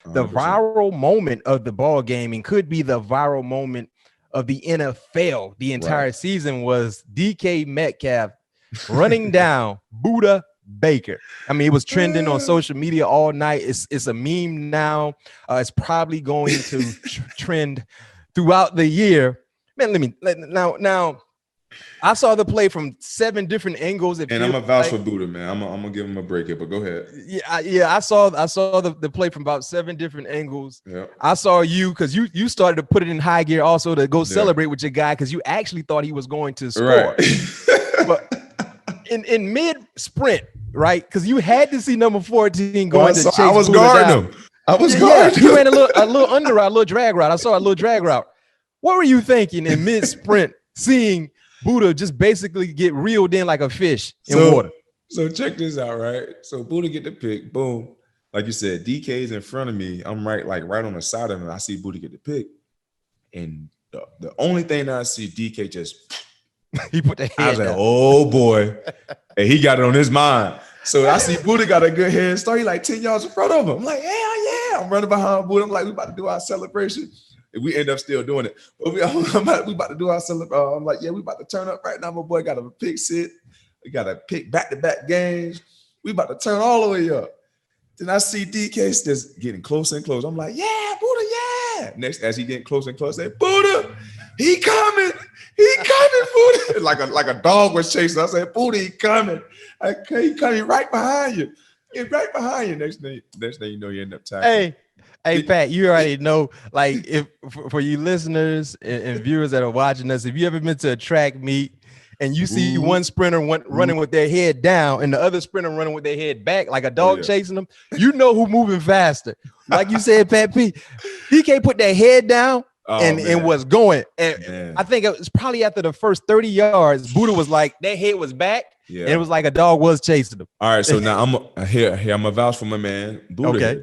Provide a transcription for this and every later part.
The 100%. viral moment of the ball game and could be the viral moment of the NFL the entire season was DK Metcalf running down Budda Baker. I mean, it was trending on social media all night. It's a meme now. It's probably going to trend throughout the year. Man, now I saw the play from 7 different angles. And I'm a vouch for Budda, man. I'm gonna give him a break here, but go ahead. Yeah. I saw the play from about 7 different angles. Yeah. I saw you because you started to put it in high gear also to go celebrate with your guy because you actually thought he was going to score. Right. But in mid sprint, right? Because you had to see number 14 going to chase. I was guarding him. He ran a little under route, a little drag route. I saw a little drag route. What were you thinking in mid sprint, seeing Budda just basically get reeled in like a fish in water? So check this out, right? So Budda get the pick, boom. Like you said, DK's in front of me. I'm right on the side of him. I see Budda get the pick. And the only thing that I see, DK just he put the head I was like, down. oh boy. And he got it on his mind. So I see Budda got a good head start. He like 10 yards in front of him. I'm like, hell yeah. I'm running behind Budda. I'm like, we about to do our celebration. And we end up still doing it. But we about to do our celebration. I'm like, yeah, we about to turn up right now. My boy got a pick sit. We got a pick back-to-back games. We about to turn all the way up. Then I see DK just getting closer and closer. I'm like, yeah, Budda, yeah. Next, as he getting closer and closer, I say, Budda, he coming, Budda. Like a dog was chasing. I said, Budda, he coming. He coming right behind you. Get right behind you. Next thing you know, you end up tackling. Hey, Pat, you already know, like, if for you listeners and viewers that are watching us, if you ever been to a track meet and you see one sprinter running with their head down and the other sprinter running with their head back, like a dog chasing them, you know who's moving faster. Like you said, Pat P, DK put that head down and was going. And I think it was probably after the first 30 yards, Budda was like, that head was back. Yeah. And it was like a dog was chasing them. All right, so now I'm a vouch for my man, Budda. Okay.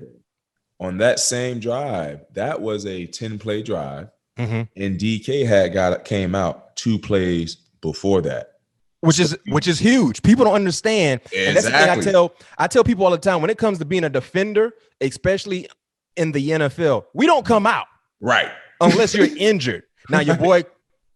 On that same drive, that was a 10-play drive, and DK came out 2 plays before that, which is huge. People don't understand. Exactly. And that's the thing I tell people all the time when it comes to being a defender, especially in the NFL, we don't come out right unless you're injured. Now your boy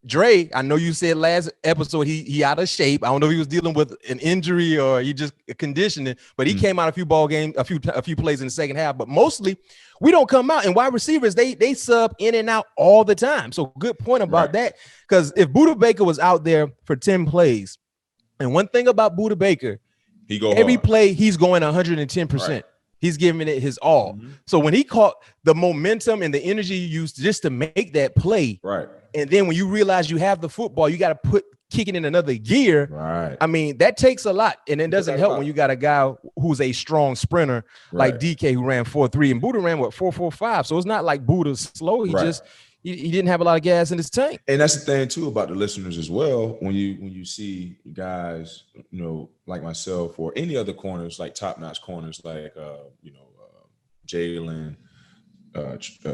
Dre, I know you said last episode he out of shape. I don't know if he was dealing with an injury or he just conditioning, but he came out a few ball games, a few plays in the second half. But mostly, we don't come out. And wide receivers, they sub in and out all the time. So good point about that. Because if Budda Baker was out there for 10 plays, and one thing about Budda Baker, every play he's going 110%. Right. He's giving it his all. So when he caught the momentum and the energy you used just to make that play, right. And then when you realize you have the football, you got to kick it in another gear. Right. I mean, that takes a lot. And it doesn't help when you got a guy who's a strong sprinter like DK who ran 4.3 and Budda ran 4.45. So it's not like Budda's slow. He didn't have a lot of gas in his tank. And that's the thing too about the listeners as well. When you see guys, like myself or any other corners, like top-notch corners, like Jalen,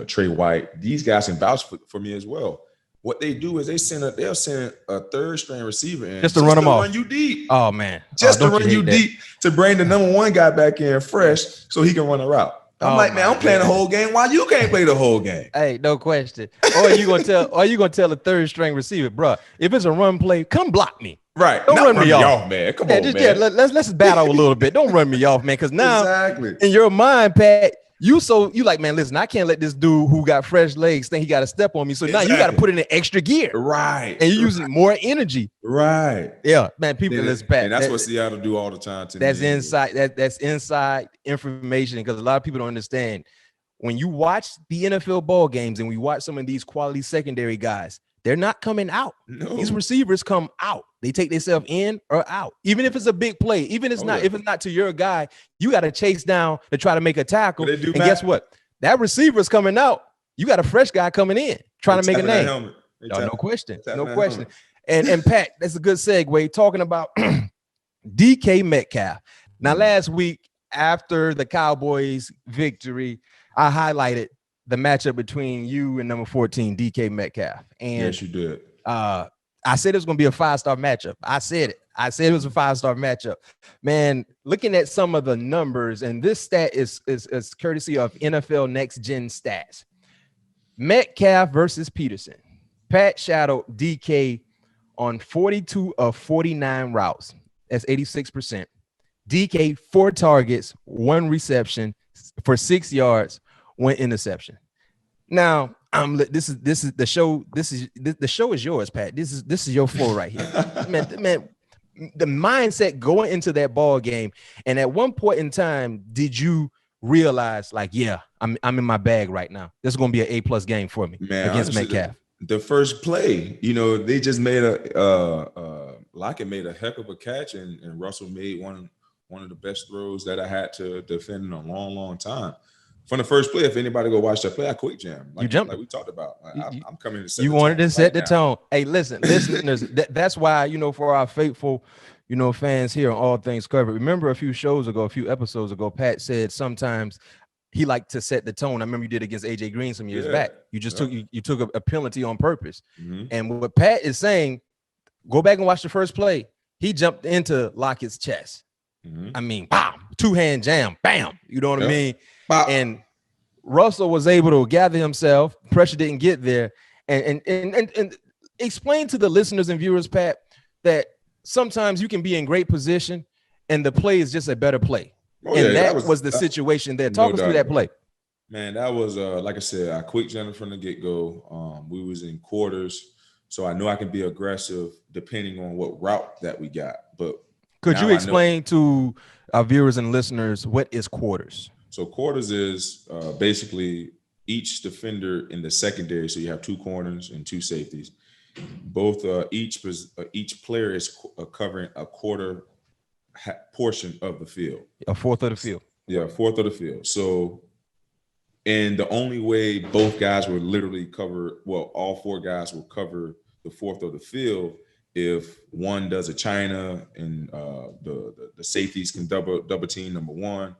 Trey White, these guys can vouch for me as well. What they do is they'll send a third-string receiver in just to run them off. Run you deep. Oh man, just to run you deep to bring the number 1 guy back in fresh so he can run a route. I'm like, man, I'm playing the whole game. Why you can't play the whole game? Hey, no question. Or you gonna tell a third-string receiver, bro, if it's a run play, come block me. Right. Don't run me off, man. Come on, man. Yeah, let's battle a little bit. Don't run me off, man. Because now, in your mind, Pat, you like, man, listen, I can't let this dude who got fresh legs think he got to step on me. So now you got to put it in extra gear. Right. And you're using more energy. Right. Yeah, man, people in this Pat. And that's what Seattle do all the time. That's inside. That's inside information because a lot of people don't understand. When you watch the NFL ball games and we watch some of these quality secondary guys, they're not coming out. No. These receivers come out. They take themselves in or out. Even if it's a big play, even if it's not to your guy, you got to chase down to try to make a tackle. And guess what? That receiver's coming out. You got a fresh guy coming in trying to make a name. No question. No question. And Pat, that's a good segue talking about DK Metcalf. Now, last week after the Cowboys victory, I highlighted the matchup between you and number 14, DK Metcalf. And yes, you did. I I said it was going to be a 5-star matchup. I said it. I said it was a 5-star matchup. Man, looking at some of the numbers, and this stat is courtesy of NFL Next Gen Stats. Metcalf versus Peterson. Pat shadowed DK on 42 of 49 routes. That's 86%. DK 4 targets, 1 reception for 6 yards, 1 interception. Now, this is the show. The show is yours, Pat. This is your floor right here. man, the mindset going into that ball game, and at one point in time, did you realize, like, yeah, I'm in my bag right now. This is gonna be an A+ game for me, man, against Metcalf. The first play, they just made Lockett made a heck of a catch, and Russell made one of the best throws that I had to defend in a long time. From the first play, if anybody go watch that play, I quick jam. Like, you jumped, like we talked about. I'm coming to set you the wanted tone to set right the now. tone. Hey, listen, listeners, that's why, for our faithful, fans here on All Things Covered. Remember a few episodes ago, Pat said sometimes he liked to set the tone. I remember you did against AJ Green some years back. You just took a penalty on purpose. Mm-hmm. And what Pat is saying, go back and watch the first play. He jumped into Lockett's chest. Mm-hmm. I mean, bam, 2-hand jam, bam. You know what I mean? Bam. And Russell was able to gather himself. Pressure didn't get there. And explain to the listeners and viewers, Pat, that sometimes you can be in great position and the play is just a better play. That was the situation there. Talk us through that play. Man, that was like I said, I quick jumped from the get-go. We was in quarters, so I knew I could be aggressive depending on what route that we got. But could you explain to our viewers and listeners what is quarters? So quarters is basically each defender in the secondary. So you have 2 corners and 2 safeties. Both each player is covering a quarter portion of the field. A fourth of the field. Yeah, a fourth of the field. So, and the only way both guys will literally cover, well, all 4 guys will cover the fourth of the field if one does a China and the safeties can double team number 1.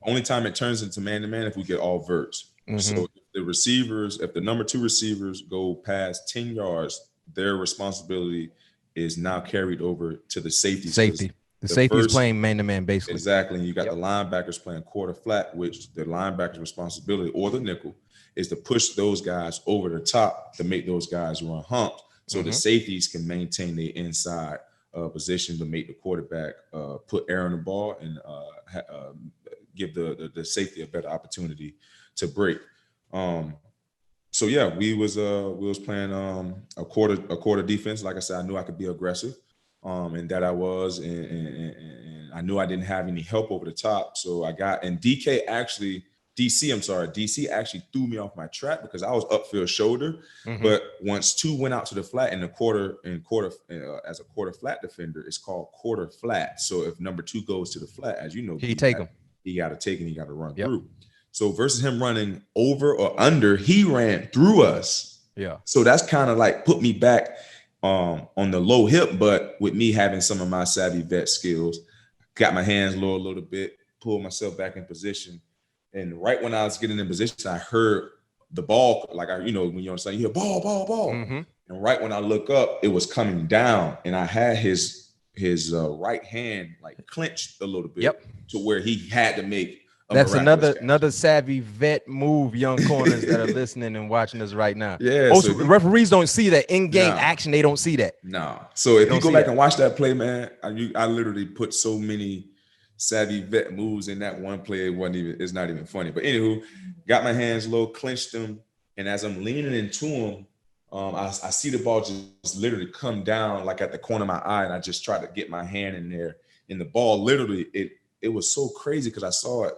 Only time it turns into man-to-man if we get all verts. Mm-hmm. So if the number 2 receivers go past 10 yards, their responsibility is now carried over to the safety. The safety's playing man-to-man basically. Exactly. And you got the linebackers playing quarter flat, which the linebacker's responsibility, or the nickel, is to push those guys over the top to make those guys run humps. So the safeties can maintain their inside position to make the quarterback put air on the ball and give the safety a better opportunity to break. So yeah, we was playing a quarter defense. Like I said, I knew I could be aggressive, and that I was, and I knew I didn't have any help over the top. So DC actually threw me off my track because I was upfield shoulder. Mm-hmm. But once 2 went out to the flat as a quarter flat defender, it's called quarter flat. So if number 2 goes to the flat, as you know, he got to take and he got to run through. So versus him running over or under, he ran through us. Yeah. So that's kind of like put me back on the low hip, but with me having some of my savvy vet skills, got my hands low a little bit, pulled myself back in position. And right when I was getting in position, I heard the ball, like when you're on side, you hear ball. Mm-hmm. And right when I look up, it was coming down, and I had his right hand like clenched a little bit to where he had to make. That's another savvy vet move, young corners that are listening and watching us right now. Yeah, most referees don't see that in-game action. They don't see that. No. So if you go back and watch that play, man, I literally put so many savvy vet moves in that one play. It's not even funny. But anywho, got my hands low, clenched them, and as I'm leaning into him, I see the ball just literally come down like at the corner of my eye, and I just tried to get my hand in there. And the ball literally, it was so crazy because I saw it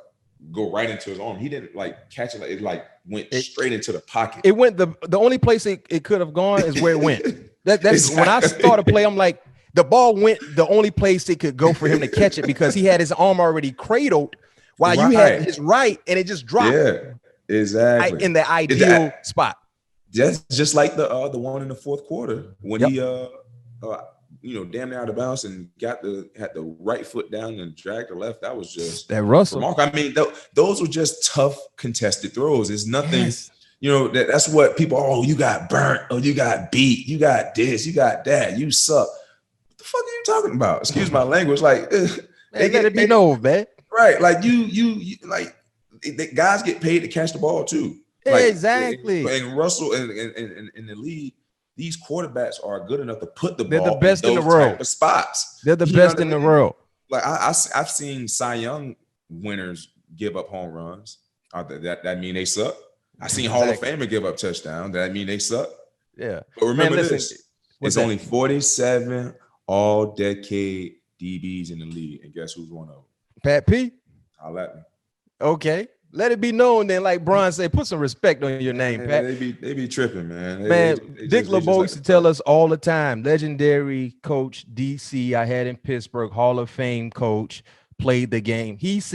go right into his arm. He didn't like catch it. It like went straight into the pocket. It went the only place it could have gone is where it went. That's exactly. When I start a play, I'm like, the ball went the only place it could go for him to catch it because he had his arm already cradled while you had his right, and it just dropped. Yeah, exactly. In the ideal spot. Just like the one in the fourth quarter when he damn near out of bounds and had the right foot down and dragged the left. That was just that Russell. remarkable. I mean, those were just tough contested throws. It's nothing. Yes. You know, that's what people, oh, you got burnt, oh, you got beat, you got this, you got that, you suck. What the fuck are you talking about? Excuse my language. Like, man, let it be known, man. Right. Like you like the guys get paid to catch the ball too. Like, exactly. And Russell and in the league, these quarterbacks are good enough to put the They're ball the best in the world. type of spots. They're the best in the world. Like I've seen Cy Young winners give up home runs. That mean they suck. I seen Hall of Famer give up touchdowns. That mean they suck. Yeah. But remember this: it's only 47 all-decade DBs in the league, and guess who's one of them? Pat P. I'll let me. Okay. Let it be known then, like Bron said, put some respect on your name, Pat. They be tripping, man. Dick LeBeau used to tell us all the time, legendary coach DC I had in Pittsburgh, Hall of Fame coach, played the game. He used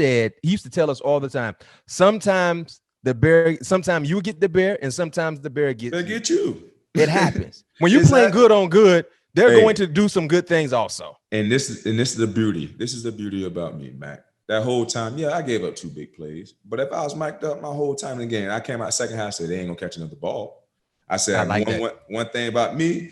to tell us all the time, sometimes you get the bear and sometimes the bear gets you. It happens. When you're playing good on good, they're going to do some good things also. And this is the beauty. This is the beauty about me, Mac. That whole time, yeah, I gave up 2 big plays. But if I was mic'd up my whole time in the game, I came out second half, said they ain't gonna catch another ball. I said one thing about me,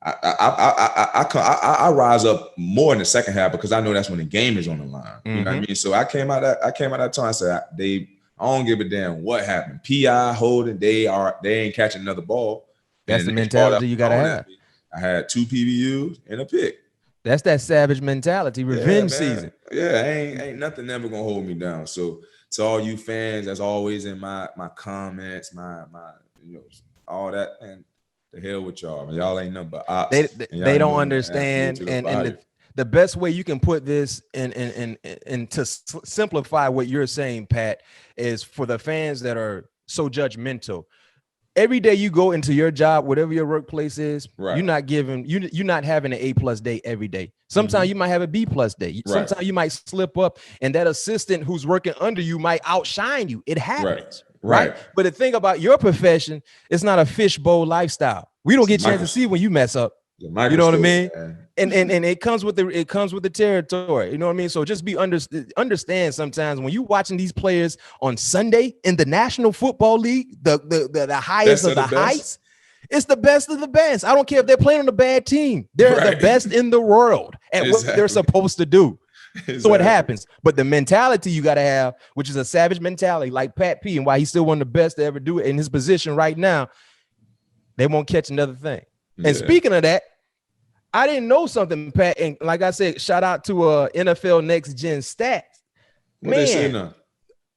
I rise up more in the second half because I know that's when the game is on the line. You know what I mean? So I came out that time. I said I don't give a damn what happened. PI holding, they ain't catching another ball. That's the mentality you gotta have. I had 2 PBUs and a pick. That's that savage mentality, revenge season. Yeah, ain't nothing ever gonna hold me down. So to all you fans, that's always in my comments, my all that, and the hell with y'all. Man. Y'all ain't nothing but ops. They don't understand. And the best way you can put this and to simplify what you're saying, Pat, is for the fans that are so judgmental. Every day you go into your job, whatever your workplace is, right. you're not having an A+ day every day. Sometimes you might have a B+ day. Sometimes you might slip up, and that assistant who's working under you might outshine you. It happens, right? But the thing about your profession, it's not a fishbowl lifestyle. We don't get a chance to see when you mess up. You know what I mean? And it comes with the territory. You know what I mean? So just understand sometimes when you watching these players on Sunday in the National Football League, the highest of the heights, it's the best of the best. I don't care if they're playing on a bad team. They're the best in the world at what they're supposed to do. So it happens. But the mentality you got to have, which is a savage mentality, like Pat P, and why he's still one of the best to ever do it in his position right now, they won't catch another thing. And speaking of that, I didn't know something, Pat. And like I said, shout out to NFL Next Gen Stats. What they say now?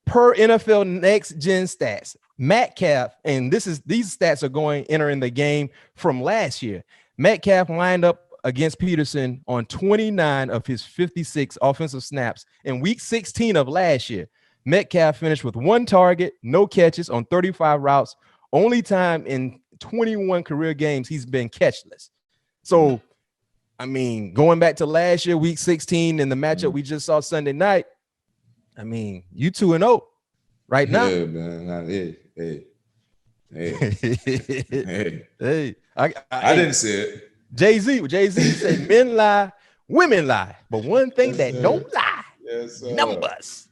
Per NFL Next Gen Stats, Metcalf, and these stats are entering the game from last year. Metcalf lined up against Peterson on 29 of his 56 offensive snaps in week 16 of last year. Metcalf finished with 1 target, no catches on 35 routes. Only time in 21 career games he's been catchless. So, I mean, going back to last year, week 16, and the matchup we just saw Sunday night, I mean, you 2-0 right now. Yeah, man. Hey. I didn't say it. Jay-Z said men lie, women lie. But one thing that don't lie, numbers.